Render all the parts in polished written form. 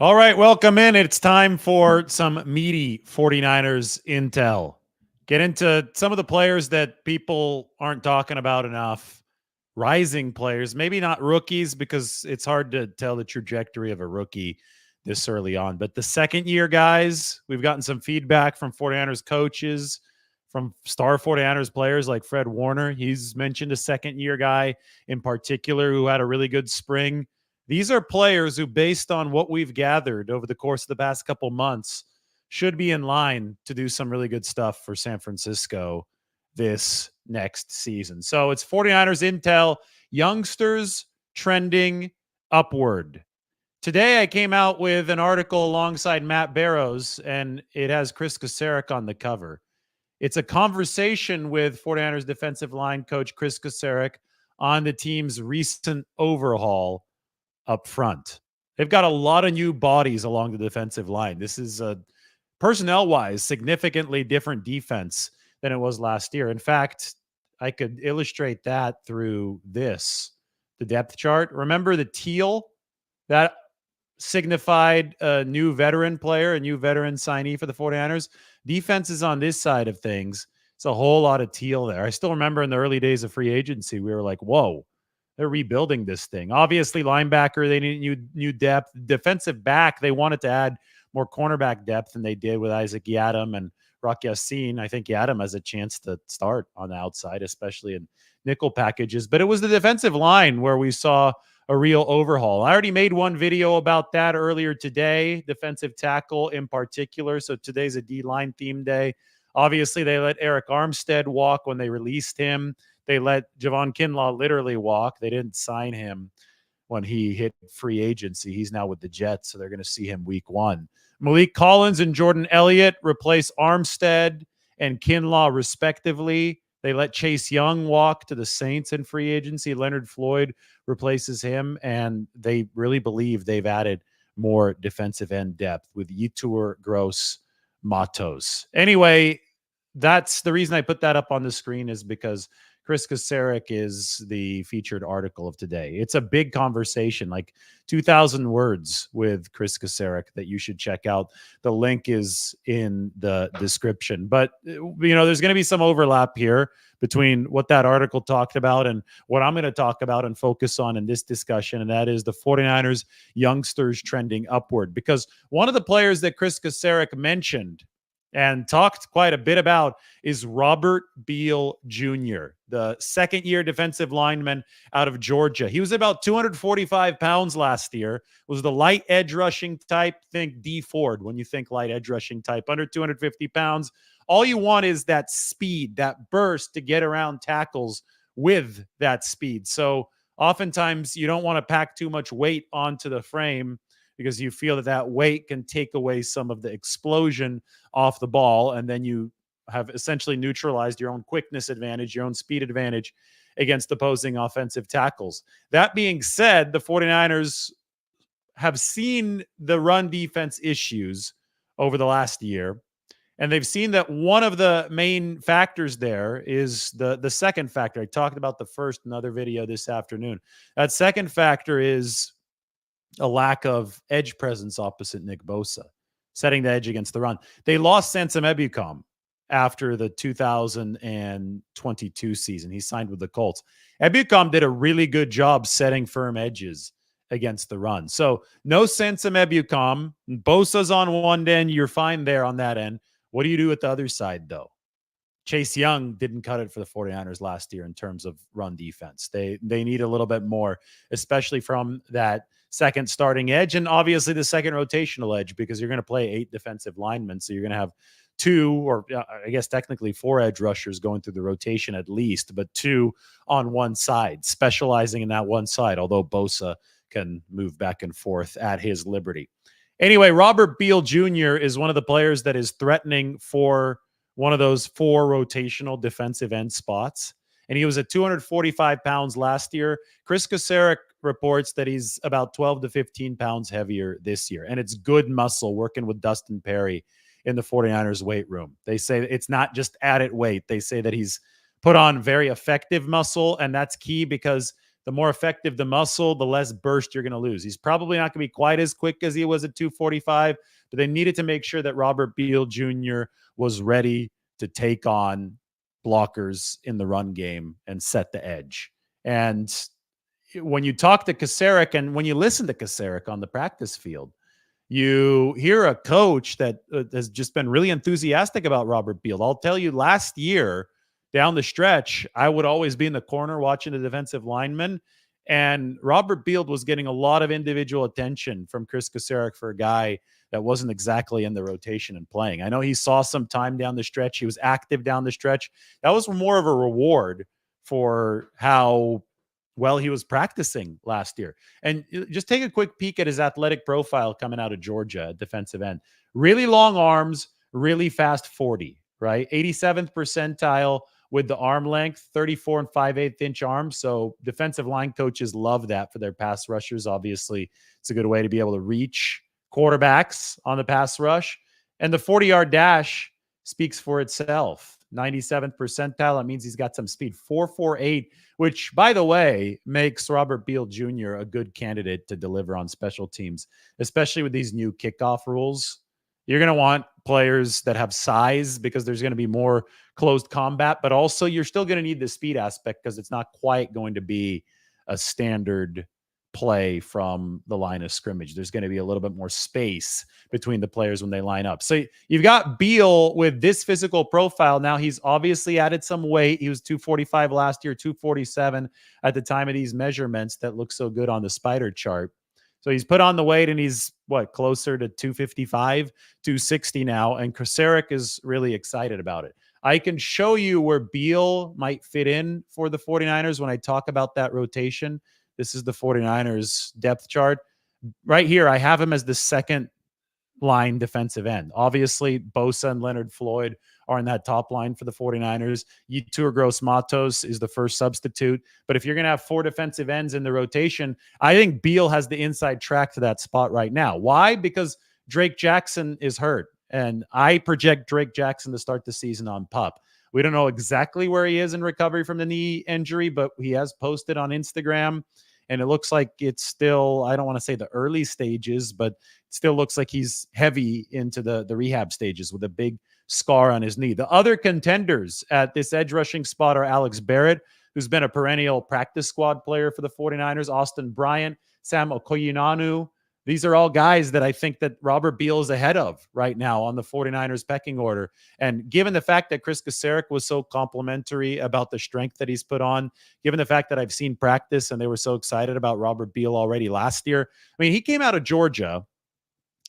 All right, welcome in. It's time for some meaty 49ers intel. Get into some of the players that people aren't talking about enough. Rising players, maybe not rookies because it's hard to tell the trajectory of a rookie this early on. But the second year guys, we've gotten some feedback from 49ers coaches, from star 49ers players like Fred Warner. He's mentioned a second year guy in particular who had a really good spring. These are players who, based on what we've gathered over the course of the past couple months, should be in line to do some really good stuff for San Francisco this next season. So it's 49ers intel, youngsters trending upward. Today I came out with an article alongside Matt Barrows, and it has Chris Kasarik on the cover. It's a conversation with 49ers defensive line coach Chris Kasarik on the team's recent overhaul up front. They've got a lot of new bodies along the defensive line. This is a personnel-wise significantly different defense than it was last year. In fact, I could illustrate that through the depth chart. Remember the teal? That signified a new veteran player, a new veteran signee for the 49ers. Defense is on this side of things. It's a whole lot of teal there. I still remember in the early days of free agency, we were like, whoa, they're rebuilding this thing. Obviously, linebacker, they need new depth. Defensive back, they wanted to add more cornerback depth than they did with Isaac Yiadom and Rock Yassin. I think Yiadom has a chance to start on the outside, especially in nickel packages. But it was the defensive line where we saw a real overhaul. I already made one video about that earlier today, defensive tackle in particular. So today's a D-line theme day. Obviously, they let Eric Armstead walk when they released him. They let Javon Kinlaw literally walk. They didn't sign him when he hit free agency. He's now with the Jets, so they're going to see him week one. Malik Collins and Jordan Elliott replace Armstead and Kinlaw respectively. They let Chase Young walk to the Saints in free agency. Leonard Floyd replaces him, and they really believe they've added more defensive end depth with Yetur Gross Matos. Anyway, that's the reason I put that up on the screen, is because Chris Kasarik is the featured article of today. It's a big conversation, like 2,000 words with Chris Kasarik that you should check out. The link is in the description. But, there's going to be some overlap here between what that article talked about and what I'm going to talk about and focus on in this discussion, and that is the 49ers youngsters trending upward. Because one of the players that Chris Kasarik mentioned and talked quite a bit about is Robert Beal Jr., the second-year defensive lineman out of Georgia. He was about 245 pounds last year, was the light edge rushing type. Think D Ford when you think light edge rushing type, under 250 pounds. All you want is that speed, that burst to get around tackles with that speed. So oftentimes you don't want to pack too much weight onto the frame because you feel that weight can take away some of the explosion off the ball, and then you have essentially neutralized your own quickness advantage, your own speed advantage against opposing offensive tackles. That being said, the 49ers have seen the run defense issues over the last year, and they've seen that one of the main factors there is the second factor. I talked about the first in another video this afternoon. That second factor is a lack of edge presence opposite Nick Bosa, setting the edge against the run. They lost Sansom Ebukam after the 2022 season. He signed with the Colts. Ebukam did a really good job setting firm edges against the run. So no Sansom Ebukam. Bosa's on one end. You're fine there on that end. What do you do at the other side, though? Chase Young didn't cut it for the 49ers last year in terms of run defense. They need a little bit more, especially from that second starting edge and obviously the second rotational edge, because you're going to play 8 defensive linemen. So you're going to have 2, or I guess technically 4 edge rushers going through the rotation at least, but 2 on one side, specializing in that one side, although Bosa can move back and forth at his liberty. Anyway, Robert Beal Jr. is one of the players that is threatening for one of those 4 rotational defensive end spots. And he was at 245 pounds last year. Chris Kasarik reports that he's about 12 to 15 pounds heavier this year. And it's good muscle working with Dustin Perry in the 49ers weight room. They say it's not just added weight. They say that he's put on very effective muscle. And that's key because the more effective the muscle, the less burst you're going to lose. He's probably not going to be quite as quick as he was at 245, but they needed to make sure that Robert Beal Jr. was ready to take on blockers in the run game and set the edge. And when you talk to Kasarik and when you listen to Kasarik on the practice field, you hear a coach that has just been really enthusiastic about Robert Beal. I'll tell you, last year down the stretch, I would always be in the corner watching the defensive lineman, and Robert Beal was getting a lot of individual attention from Chris Kasarik for a guy that wasn't exactly in the rotation and playing. I know he saw some time down the stretch. He was active down the stretch. That was more of a reward for how well he was practicing last year. And just take a quick peek at his athletic profile coming out of Georgia at defensive end. Really long arms, really fast 40, right? 87th percentile with the arm length, 34 and 5/8 inch arms. So defensive line coaches love that for their pass rushers. Obviously, it's a good way to be able to reach quarterbacks on the pass rush. And the 40-yard dash speaks for itself. 97th percentile. That means he's got some speed. 4.48, which, by the way, makes Robert Beal Jr. a good candidate to deliver on special teams, especially with these new kickoff rules. You're going to want players that have size because there's going to be more closed combat, but also you're still going to need the speed aspect because it's not quite going to be a standard play from the line of scrimmage. There's going to be a little bit more space between the players when they line up. So you've got Beal with this physical profile. Now he's obviously added some weight. He was 245 last year, 247 at the time of these measurements that look so good on the spider chart. So he's put on the weight and he's closer to 255, 260 now. And Kasarik is really excited about it. I can show you where Beal might fit in for the 49ers when I talk about that rotation. This is the 49ers depth chart. Right here, I have him as the second line defensive end. Obviously, Bosa and Leonard Floyd are in that top line for the 49ers. Yetur Gross-Matos is the first substitute. But if you're going to have four defensive ends in the rotation, I think Beal has the inside track to that spot right now. Why? Because Drake Jackson is hurt. And I project Drake Jackson to start the season on PUP. We don't know exactly where he is in recovery from the knee injury, but he has posted on Instagram, and it looks like it's still, I don't want to say the early stages, but it still looks like he's heavy into the rehab stages with a big scar on his knee. The other contenders at this edge rushing spot are Alex Barrett, who's been a perennial practice squad player for the 49ers, Austin Bryant, Sam Okoyinonu. These are all guys that I think that Robert Beal is ahead of right now on the 49ers pecking order. And given the fact that Chris Kasarik was so complimentary about the strength that he's put on, given the fact that I've seen practice and they were so excited about Robert Beal already last year. I mean, he came out of Georgia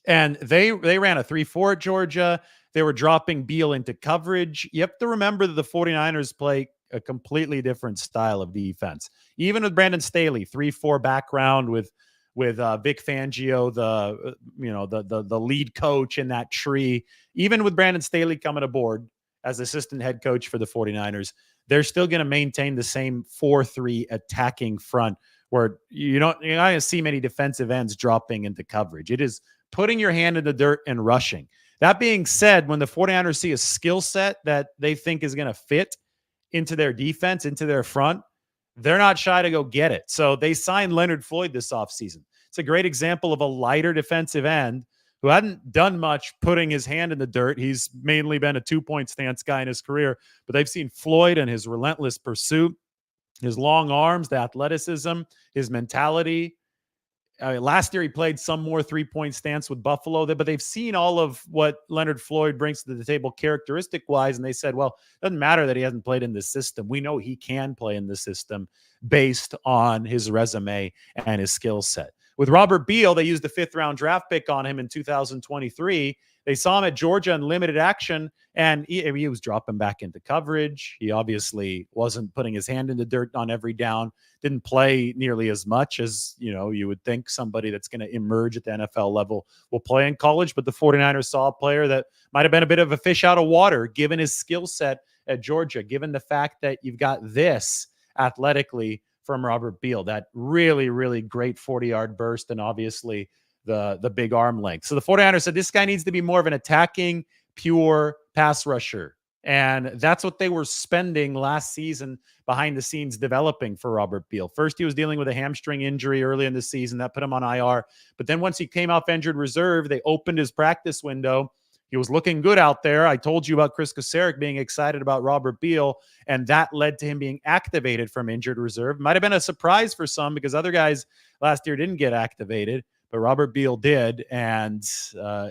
and they ran a 3-4 at Georgia. They were dropping Beal into coverage. You have to remember that the 49ers play a completely different style of defense. Even with Brandon Staley, 3-4 background with Vic Fangio, the lead coach in that tree, even with Brandon Staley coming aboard as assistant head coach for the 49ers, they're still going to maintain the same 4-3 attacking front where you're not going to see many defensive ends dropping into coverage. It is putting your hand in the dirt and rushing. That being said, when the 49ers see a skill set that they think is going to fit into their defense, into their front, they're not shy to go get it. So they signed Leonard Floyd this offseason. It's a great example of a lighter defensive end who hadn't done much putting his hand in the dirt. He's mainly been a 2-point stance guy in his career, but they've seen Floyd and his relentless pursuit, his long arms, the athleticism, his mentality. Last year, he played some more 3-point stance with Buffalo, but they've seen all of what Leonard Floyd brings to the table characteristic-wise, and they said, well, it doesn't matter that he hasn't played in this system. We know he can play in this system based on his resume and his skill set. With Robert Beal, they used the 5th-round draft pick on him in 2023. They saw him at Georgia in limited action, and he was dropping back into coverage. He obviously wasn't putting his hand in the dirt on every down, didn't play nearly as much as, you would think somebody that's going to emerge at the NFL level will play in college. But the 49ers saw a player that might have been a bit of a fish out of water, given his skill set at Georgia, given the fact that you've got this athletically from Robert Beal, that really, really great 40-yard burst, and obviously the big arm length. So the 49ers said this guy needs to be more of an attacking, pure pass rusher. And that's what they were spending last season behind the scenes developing for Robert Beal. First, he was dealing with a hamstring injury early in the season that put him on IR. But then once he came off injured reserve, they opened his practice window. He was looking good out there. I told you about Chris Kocurek being excited about Robert Beal, and that led to him being activated from injured reserve. Might have been a surprise for some because other guys last year didn't get activated, but Robert Beal did, and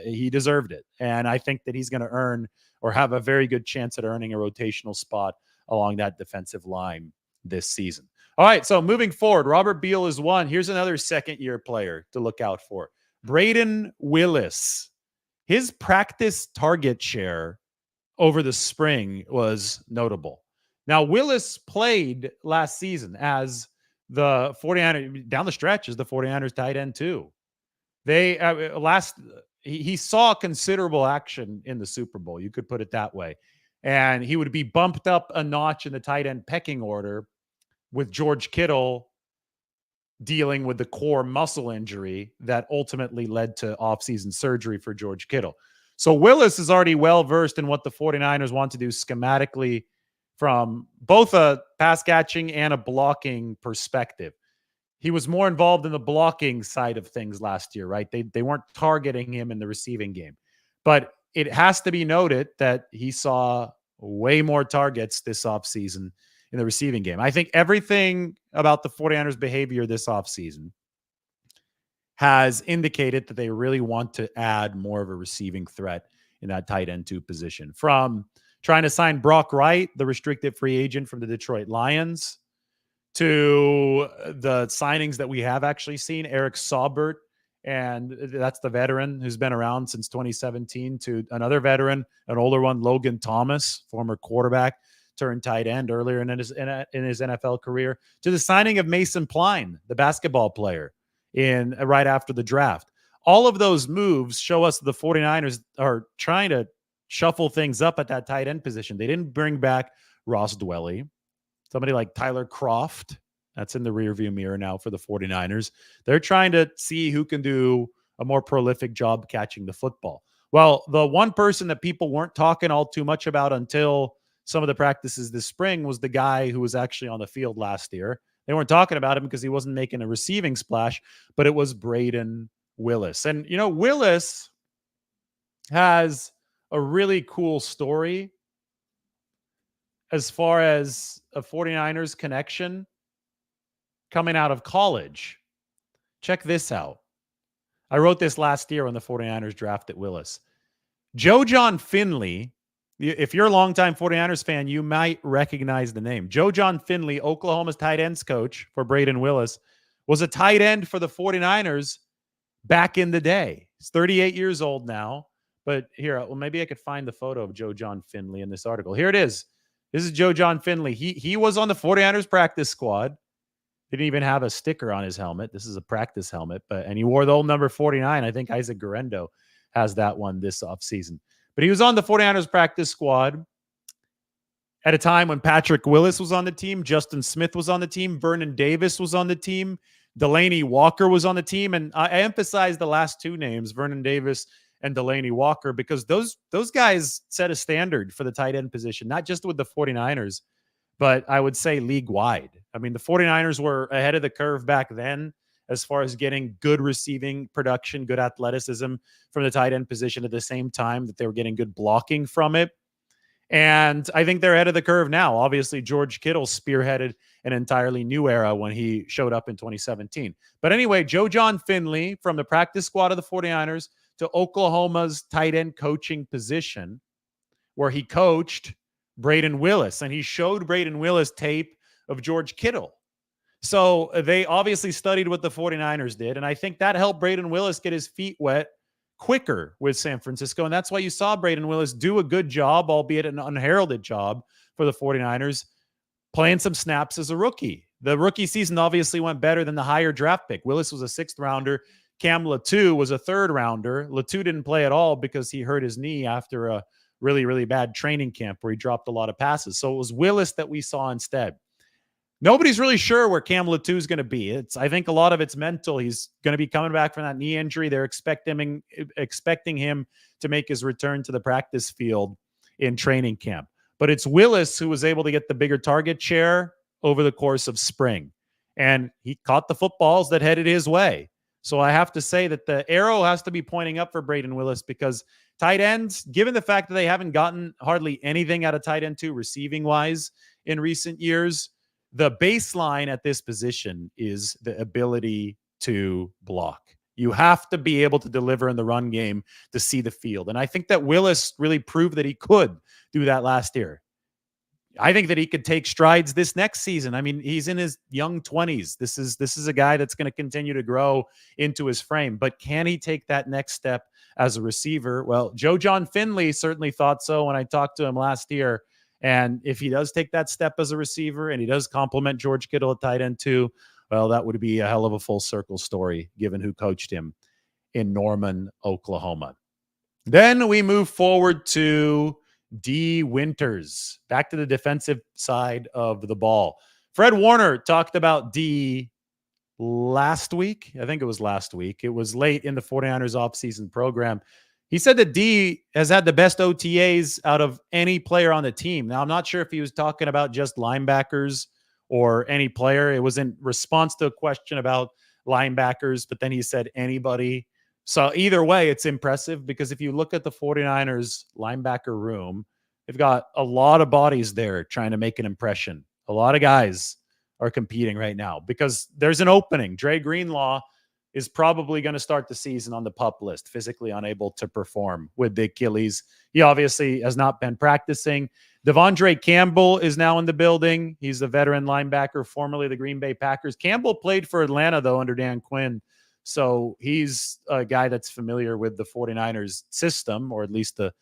he deserved it. And I think that he's going to earn or have a very good chance at earning a rotational spot along that defensive line this season. All right, so moving forward, Robert Beal is one. Here's another second-year player to look out for. Brayden Willis. His practice target share over the spring was notable. Now, Willis played last season as the 49ers, down the stretch as the 49ers tight end too. They he saw considerable action in the Super Bowl. You could put it that way. And he would be bumped up a notch in the tight end pecking order with George Kittle dealing with the core muscle injury that ultimately led to offseason surgery for George Kittle. So Willis is already well-versed in what the 49ers want to do schematically from both a pass catching and a blocking perspective. He was more involved in the blocking side of things last year, right? They weren't targeting him in the receiving game. But it has to be noted that he saw way more targets this offseason in the receiving game. I think everything about the 49ers' behavior this offseason has indicated that they really want to add more of a receiving threat in that tight end 2 position. From trying to sign Brock Wright, the restricted free agent from the Detroit Lions, to the signings that we have actually seen, Eric Saubert, and that's the veteran who's been around since 2017, to another veteran, an older one, Logan Thomas, former quarterback turned tight end earlier in his NFL career, to the signing of Mason Pline, the basketball player, in right after the draft. All of those moves show us the 49ers are trying to shuffle things up at that tight end position. They didn't bring back Ross Dwelly. Somebody like Tyler Kroft, that's in the rearview mirror now for the 49ers. They're trying to see who can do a more prolific job catching the football. Well, the one person that people weren't talking all too much about until some of the practices this spring was the guy who was actually on the field last year. They weren't talking about him because he wasn't making a receiving splash, but it was Brayden Willis. And, you know, Willis has a really cool story as far as a 49ers connection coming out of college. Check this out. I wrote this last year when the 49ers drafted Willis. Joe John Finley, if you're a longtime 49ers fan, you might recognize the name. Joe John Finley, Oklahoma's tight ends coach for Brayden Willis, was a tight end for the 49ers back in the day. He's 38 years old now. But here, well, maybe I could find the photo of Joe John Finley in this article. Here it is. This is Joe John Finley. He was on the 49ers practice squad. Didn't even have a sticker on his helmet. This is a practice helmet, and he wore the old number 49. I think Isaac Guerrero has that one this offseason. But he was on the 49ers practice squad at a time when Patrick Willis was on the team, Justin Smith was on the team, Vernon Davis was on the team, Delanie Walker was on the team. And I emphasize the last two names, Vernon Davis and Delanie Walker, because those guys set a standard for the tight end position, not just with the 49ers, but I would say league-wide. I mean, the 49ers were ahead of the curve back then as far as getting good receiving production, good athleticism from the tight end position at the same time that they were getting good blocking from it. And I think they're ahead of the curve now. Obviously, George Kittle spearheaded an entirely new era when he showed up in 2017. But anyway, Joe John Finley from the practice squad of the 49ers to Oklahoma's tight end coaching position, where he coached Brayden Willis, and he showed Brayden Willis tape of George Kittle. So they obviously studied what the 49ers did, and I think that helped Brayden Willis get his feet wet quicker with San Francisco, and that's why you saw Brayden Willis do a good job, albeit an unheralded job for the 49ers, playing some snaps as a rookie. The rookie season obviously went better than the higher draft pick. Willis was a 6th rounder. Cam Latu was a 3rd rounder. Latu didn't play at all because he hurt his knee after a really, really bad training camp where he dropped a lot of passes. So it was Willis that we saw instead. Nobody's really sure where Cam Latu is going to be. I think a lot of it's mental. He's going to be coming back from that knee injury. They're expecting him to make his return to the practice field in training camp. but it's Willis who was able to get the bigger target share over the course of spring. And he caught the footballs that headed his way. So I have to say that the arrow has to be pointing up for Brayden Willis, because tight ends, given the fact that they haven't gotten hardly anything out of tight end 2 receiving wise in recent years, the baseline at this position is the ability to block. You have to be able to deliver in the run game to see the field. And I think that Willis really proved that he could do that last year. I think that he could take strides this next season. I mean, he's in his young 20s. This is a guy that's going to continue to grow into his frame. But can he take that next step as a receiver? Well, Joe John Finley certainly thought so when I talked to him last year. And if he does take that step as a receiver and he does complement George Kittle at tight end too, well, that would be a hell of a full circle story given who coached him in Norman, Oklahoma. Then we move forward to D. Winters, back to the defensive side of the ball. Fred Warner talked about D last week. I think it was last week. It was late in the 49ers offseason program. He said that D has had the best OTAs out of any player on the team. Now, I'm not sure if he was talking about just linebackers or any player. It was in response to a question about linebackers, but then he said anybody. So either way, it's impressive, because if you look at the 49ers linebacker room, they've got a lot of bodies there trying to make an impression. A lot of guys are competing right now because there's an opening. Dre Greenlaw is probably going to start the season on the PUP list, physically unable to perform with the Achilles. He obviously has not been practicing. Devondre Campbell is now in the building. He's a veteran linebacker, formerly the Green Bay Packers. Campbell played for Atlanta, though, under Dan Quinn. So he's a guy that's familiar with the 49ers system, or at least the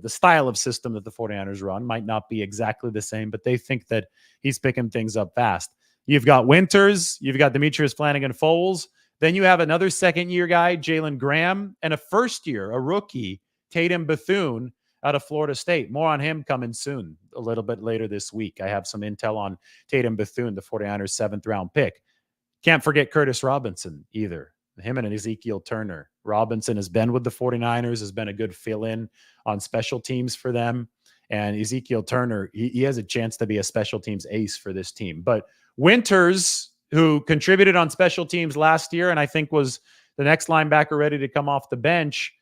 style of system that the 49ers run. Might not be exactly the same, but they think that he's picking things up fast. You've got Winters, you've got Demetrius Flanagan-Foles. Then you have another second-year guy, Jalen Graham, and a first-year, a rookie, Tatum Bethune out of Florida State. More on him coming soon, a little bit later this week. I have some intel on Tatum Bethune, the 49ers' 7th-round pick. Can't forget Curtis Robinson either. Him and Ezekiel Turner. Robinson has been with the 49ers, has been a good fill-in on special teams for them. And Ezekiel Turner, he has a chance to be a special teams ace for this team. But Winters, who contributed on special teams last year and I think was the next linebacker ready to come off the bench,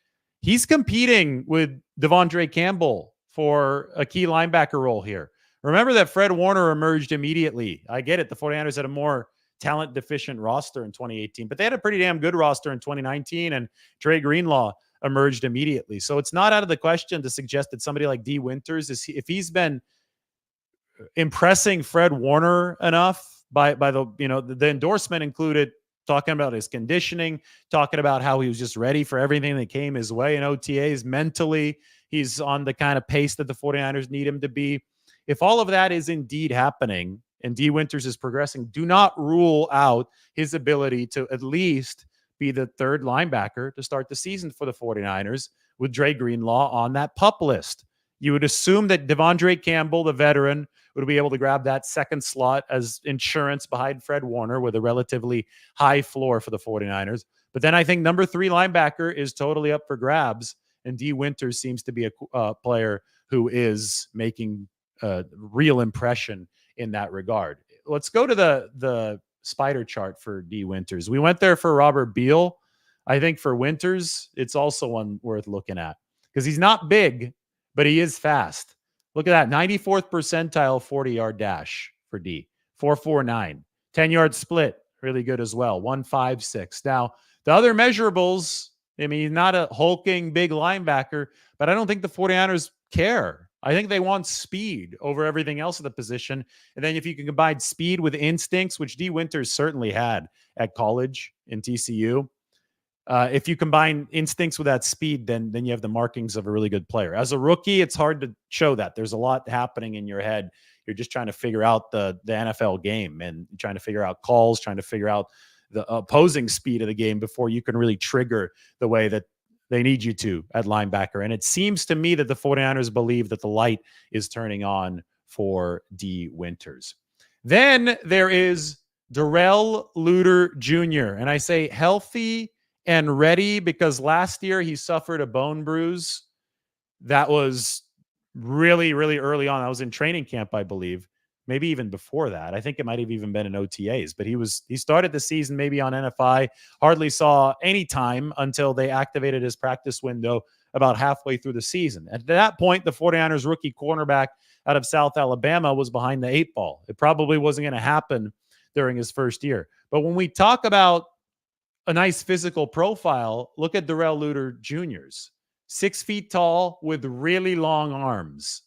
he's competing with Devondre Campbell for a key linebacker role here. Remember that Fred Warner emerged immediately. I get it. The 49ers had a more talent deficient roster in 2018, but they had a pretty damn good roster in 2019, and Dre Greenlaw emerged immediately. So it's not out of the question to suggest that somebody like D. Winters, if he's been impressing Fred Warner enough by the endorsement included talking about his conditioning, talking about how he was just ready for everything that came his way in OTAs. Mentally, he's on the kind of pace that the 49ers need him to be. If all of that is indeed happening and D. Winters is progressing, do not rule out his ability to at least be the third linebacker to start the season for the 49ers with Dre Greenlaw on that PUP list. You would assume that Devondre Campbell, the veteran, would be able to grab that second slot as insurance behind Fred Warner with a relatively high floor for the 49ers. But then I think number 3 linebacker is totally up for grabs, and D. Winters seems to be a player who is making a real impression in that regard. Let's go to the spider chart for D. Winters. We went there for Robert Beal. I think for Winters, it's also one worth looking at because he's not big, but he is fast. Look at that, 94th percentile 40-yard dash for D, 4.49. 10-yard split, really good as well, 1.56. Now, the other measurables, I mean, he's not a hulking big linebacker, but I don't think the 49ers care. I think they want speed over everything else at the position. And then if you can combine speed with instincts, which D. Winters certainly had at college in TCU, if you combine instincts with that speed, then you have the markings of a really good player. As a rookie, it's hard to show that. There's a lot happening in your head. You're just trying to figure out the NFL game and trying to figure out calls, trying to figure out the opposing speed of the game before you can really trigger the way that they need you to at linebacker. And it seems to me that the 49ers believe that the light is turning on for D. Winters. Then there is Darrell Luter Jr. And I say healthy and ready because last year he suffered a bone bruise that was really, really early on. I was in training camp, I believe, maybe even before that. I think it might have even been in OTAs, but he started the season maybe on NFI, hardly saw any time until they activated his practice window about halfway through the season. At that point, the 49ers rookie cornerback out of South Alabama was behind the 8 ball. It probably wasn't going to happen during his first year. But when we talk about a nice physical profile, look at Darrell Luter Jr.'s. 6 feet tall with really long arms.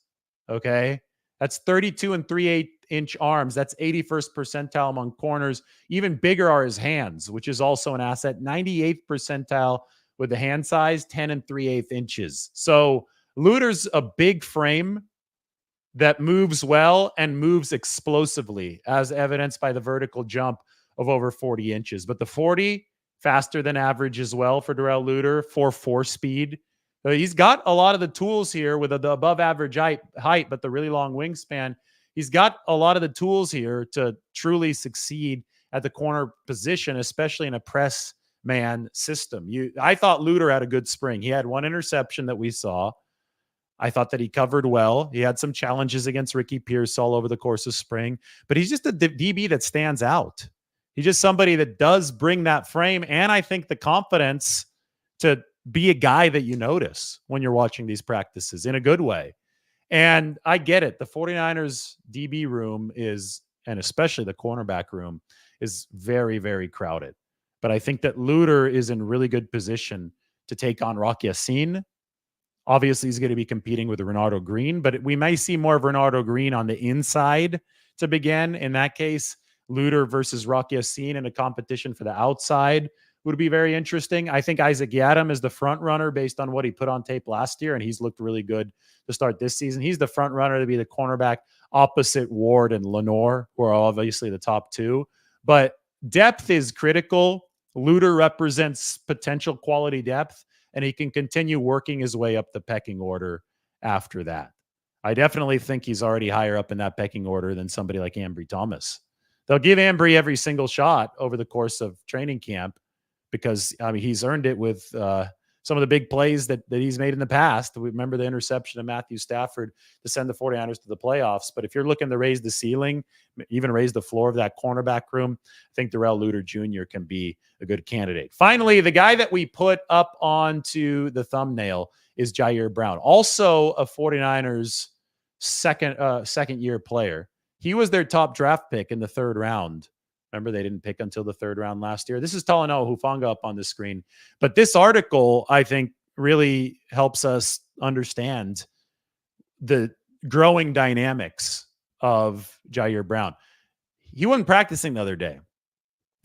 Okay. That's 32 and 3/8 inch arms. That's 81st percentile among corners. Even bigger are his hands, which is also an asset. 98th percentile with the hand size, 10 and 3/8 inches. So Luter's a big frame that moves well and moves explosively, as evidenced by the vertical jump of over 40 inches. But the 40, faster than average as well for Darrell Luter, 4.4 speed. So he's got a lot of the tools here with the above average height, but the really long wingspan. He's got a lot of the tools here to truly succeed at the corner position, especially in a press man system. I thought Luter had a good spring. He had one interception that we saw. I thought that he covered well. He had some challenges against Ricky Pierce all over the course of spring, but he's just a DB that stands out. He's just somebody that does bring that frame, and I think the confidence to be a guy that you notice when you're watching these practices in a good way. And I get it. The 49ers DB room is, and especially the cornerback room, is very, very crowded. But I think that Luter is in really good position to take on Rock Ya-Sin. Obviously, he's going to be competing with Renardo Green, but we may see more of Renardo Green on the inside to begin. In that case, Luter versus Rock Ya-Sin in a competition for the outside would be very interesting. I think Isaac Yiadom is the front runner based on what he put on tape last year, and he's looked really good to start this season. He's the front runner to be the cornerback opposite Ward and Lenore, who are obviously the top two. But depth is critical. Luter represents potential quality depth, and he can continue working his way up the pecking order after that. I definitely think he's already higher up in that pecking order than somebody like Ambry Thomas. They'll give Ambry every single shot over the course of training camp because he's earned it with some of the big plays that he's made in the past. We remember the interception of Matthew Stafford to send the 49ers to the playoffs. But if you're looking to raise the ceiling, even raise the floor of that cornerback room, I think Darrell Luter Jr. can be a good candidate. Finally, the guy that we put up onto the thumbnail is Ji'Ayir Brown, also a 49ers second year player. He was their top draft pick in the 3rd round. Remember, they didn't pick until the 3rd round last year. This is Talanoa Hufanga up on the screen. But this article, I think, really helps us understand the growing dynamics of Ji'Ayir Brown. He wasn't practicing the other day,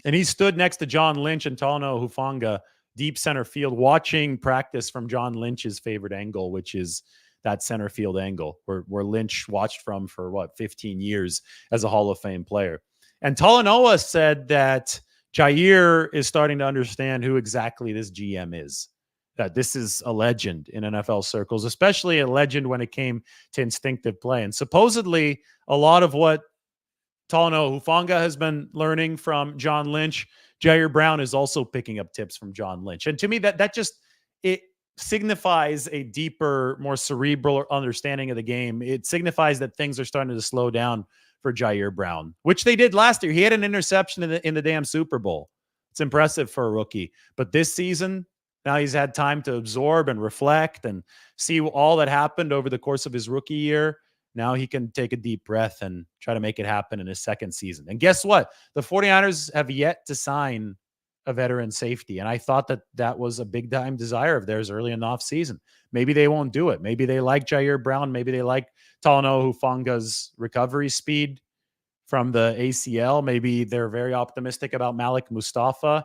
and he stood next to John Lynch and Talanoa Hufanga, deep center field, watching practice from John Lynch's favorite angle, which is that center field angle where Lynch watched from for 15 years as a Hall of Fame player. And Talanoa said that Ji'Ayir is starting to understand who exactly this GM is, that this is a legend in NFL circles, especially a legend when it came to instinctive play. And supposedly a lot of what Talanoa Hufanga has been learning from John Lynch, Ji'Ayir Brown is also picking up tips from John Lynch. And to me, that just, it signifies a deeper, more cerebral understanding of the game. It signifies that things are starting to slow down for Ji'Ayir Brown, which they did last year. He had an interception in the damn Super Bowl. It's impressive for a rookie. But this season, now he's had time to absorb and reflect and see all that happened over the course of his rookie year. Now he can take a deep breath and try to make it happen in his second season. And guess what? The 49ers have yet to sign a veteran safety. And I thought that was a big time desire of theirs early in the offseason. Maybe they won't do it. Maybe they like Ji'Ayir Brown. Maybe they like Talanoa Hufanga's recovery speed from the ACL. Maybe they're very optimistic about Malik Mustafa.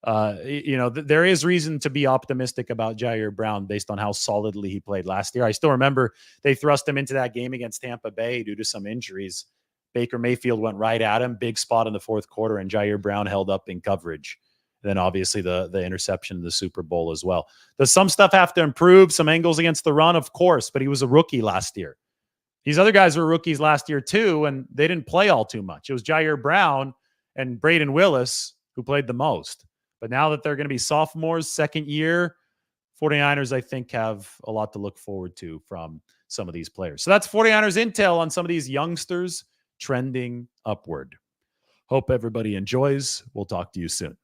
There is reason to be optimistic about Ji'Ayir Brown based on how solidly he played last year. I still remember they thrust him into that game against Tampa Bay due to some injuries. Baker Mayfield went right at him, big spot in the 4th quarter, and Ji'Ayir Brown held up in coverage. And then obviously the interception in the Super Bowl as well. Does some stuff have to improve? Some angles against the run, of course, but he was a rookie last year. These other guys were rookies last year too, and they didn't play all too much. It was Ji'Ayir Brown and Brayden Willis who played the most. But now that they're going to be sophomores, second year, 49ers, I think, have a lot to look forward to from some of these players. So that's 49ers intel on some of these youngsters trending upward. Hope everybody enjoys. We'll talk to you soon.